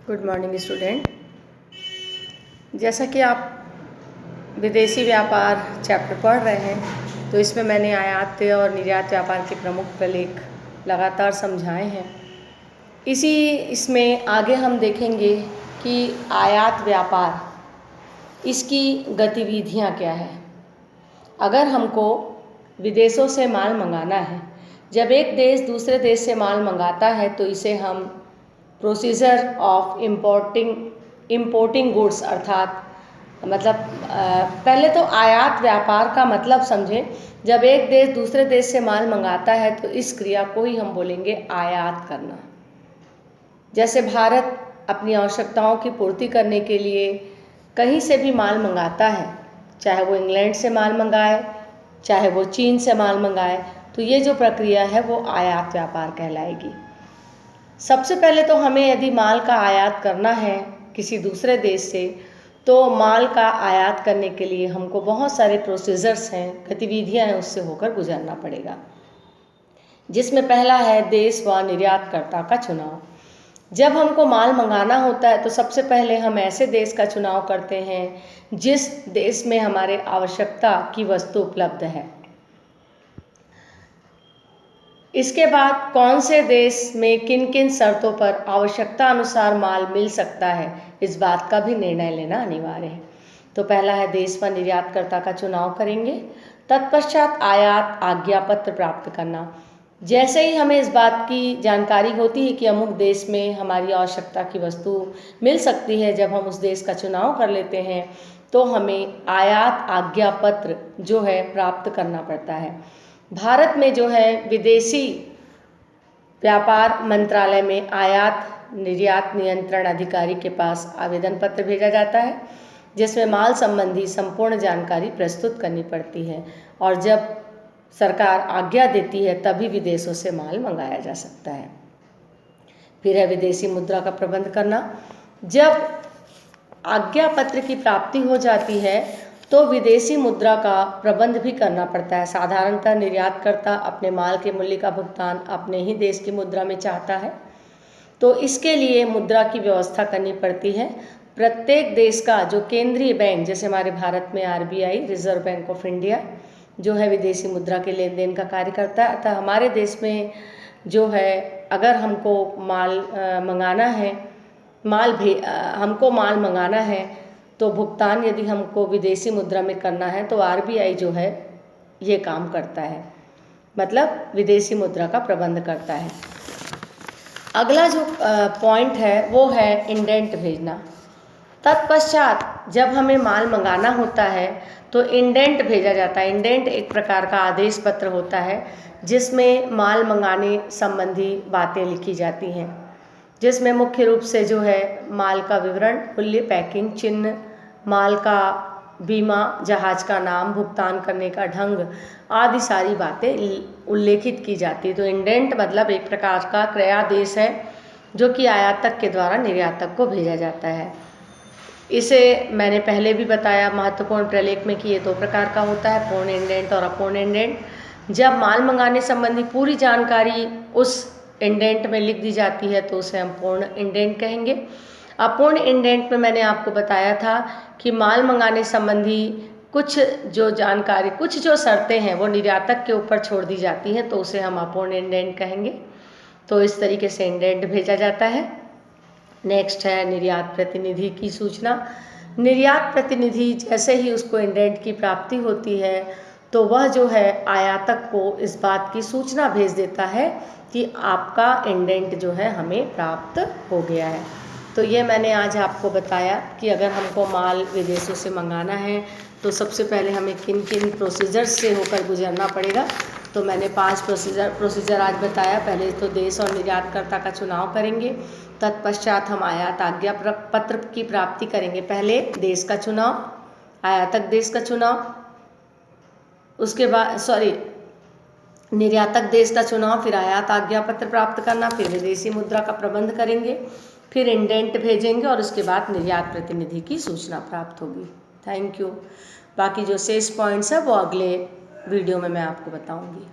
Good morning student. जैसा कि आप विदेशी व्यापार चैप्टर पढ़ रहे हैं, तो इसमें मैंने आयात और निर्यात व्यापार के प्रमुख प्रलेख लगातार समझाए हैं। इसमें आगे हम देखेंगे कि आयात व्यापार इसकी गतिविधियां क्या है। अगर हमको विदेशों से माल मंगाना है, जब एक देश दूसरे देश से माल मंगाता है तो इसे हम प्रोसीजर ऑफ इम्पोर्टिंग गुड्स अर्थात पहले तो आयात व्यापार का मतलब समझें। जब एक देश दूसरे देश से माल मंगाता है तो इस क्रिया को ही हम बोलेंगे आयात करना। जैसे भारत अपनी आवश्यकताओं की पूर्ति करने के लिए कहीं से भी माल मंगाता है, चाहे वो इंग्लैंड से माल मंगाए, चाहे वो चीन से माल मंगाए, तो ये जो प्रक्रिया है वो आयात व्यापार कहलाएगी। सबसे पहले तो हमें यदि माल का आयात करना है किसी दूसरे देश से, तो माल का आयात करने के लिए हमको बहुत सारे प्रोसीजर्स हैं, गतिविधियां हैं, उससे होकर गुजरना पड़ेगा। जिसमें पहला है देश व निर्यातकर्ता का चुनाव। जब हमको माल मंगाना होता है तो सबसे पहले हम ऐसे देश का चुनाव करते हैं जिस देश में हमारे आवश्यकता की वस्तु उपलब्ध है। इसके बाद कौन से देश में किन किन शर्तों पर आवश्यकता अनुसार माल मिल सकता है, इस बात का भी निर्णय लेना अनिवार्य है। तो पहला है देश व निर्यातकर्ता का चुनाव करेंगे। तत्पश्चात आयात आज्ञा पत्र प्राप्त करना। जैसे ही हमें इस बात की जानकारी होती है कि अमुक देश में हमारी आवश्यकता की वस्तु मिल सकती है, जब हम उस देश का चुनाव कर लेते हैं तो हमें आयात आज्ञा पत्र जो है प्राप्त करना पड़ता है। भारत में जो है विदेशी व्यापार मंत्रालय में आयात निर्यात नियंत्रण अधिकारी के पास आवेदन पत्र भेजा जाता है, जिसमें माल संबंधी संपूर्ण जानकारी प्रस्तुत करनी पड़ती है, और जब सरकार आज्ञा देती है तभी विदेशों से माल मंगाया जा सकता है। फिर है विदेशी मुद्रा का प्रबंध करना। जब आज्ञा पत्र की प्राप्ति हो जाती है तो विदेशी मुद्रा का प्रबंध भी करना पड़ता है। साधारणतः निर्यातकर्ता अपने माल के मूल्य का भुगतान अपने ही देश की मुद्रा में चाहता है, तो इसके लिए मुद्रा की व्यवस्था करनी पड़ती है। प्रत्येक देश का जो केंद्रीय बैंक, जैसे हमारे भारत में RBI reserve bank of India जो है विदेशी मुद्रा के लेन देन का कार्य करता है। अतः हमारे देश में जो है अगर हमको माल मंगाना है, हमको माल मंगाना है तो भुगतान यदि हमको विदेशी मुद्रा में करना है तो RBI जो है ये काम करता है, मतलब विदेशी मुद्रा का प्रबंध करता है। अगला जो पॉइंट है वो है इंडेंट भेजना। तत्पश्चात जब हमें माल मंगाना होता है तो इंडेंट भेजा जाता है। इंडेंट एक प्रकार का आदेश पत्र होता है जिसमें माल मंगाने संबंधी बातें लिखी जाती हैं, जिसमें मुख्य रूप से जो है माल का विवरण, मूल्य, पैकिंग चिन्ह, माल का बीमा, जहाज का नाम, भुगतान करने का ढंग आदि सारी बातें उल्लेखित की जाती है। तो इंडेंट मतलब एक प्रकार का क्रयादेश है जो कि आयातक के द्वारा निर्यातक को भेजा जाता है। इसे मैंने पहले भी बताया महत्वपूर्ण प्रलेख में कि ये दो प्रकार का होता है, पूर्ण इंडेंट और अपूर्ण इंडेंट। जब माल मंगाने संबंधी पूरी जानकारी उस इंडेंट में लिख दी जाती है तो उसे हम पूर्ण इंडेंट कहेंगे। अपूर्ण इंडेंट में मैंने आपको बताया था कि माल मंगाने संबंधी कुछ जो शर्तें हैं वो निर्यातक के ऊपर छोड़ दी जाती हैं, तो उसे हम अपूर्ण इंडेंट कहेंगे। तो इस तरीके से इंडेंट भेजा जाता है। नेक्स्ट है निर्यात प्रतिनिधि की सूचना। निर्यात प्रतिनिधि जैसे ही उसको इंडेंट की प्राप्ति होती है तो वह जो है आयातक को इस बात की सूचना भेज देता है कि आपका इंडेंट जो है हमें प्राप्त हो गया है। तो ये मैंने आज आपको बताया कि अगर हमको माल विदेशों से मंगाना है तो सबसे पहले हमें किन किन प्रोसीजर्स से होकर गुजरना पड़ेगा। तो मैंने 5 प्रोसीजर आज बताया। पहले तो देश और निर्यातकर्ता का चुनाव करेंगे, तत्पश्चात हम आयात आज्ञा पत्र की प्राप्ति करेंगे। पहले देश का चुनाव, आयातक देश का चुनाव, उसके बाद निर्यातक देश का चुनाव, फिर आयात आज्ञा पत्र प्राप्त करना, फिर विदेशी मुद्रा का प्रबंध करेंगे, फिर इंडेंट भेजेंगे और उसके बाद निर्यात प्रतिनिधि की सूचना प्राप्त होगी। Thank you. बाकी जो शेष पॉइंट्स है वो अगले वीडियो में मैं आपको बताऊंगी।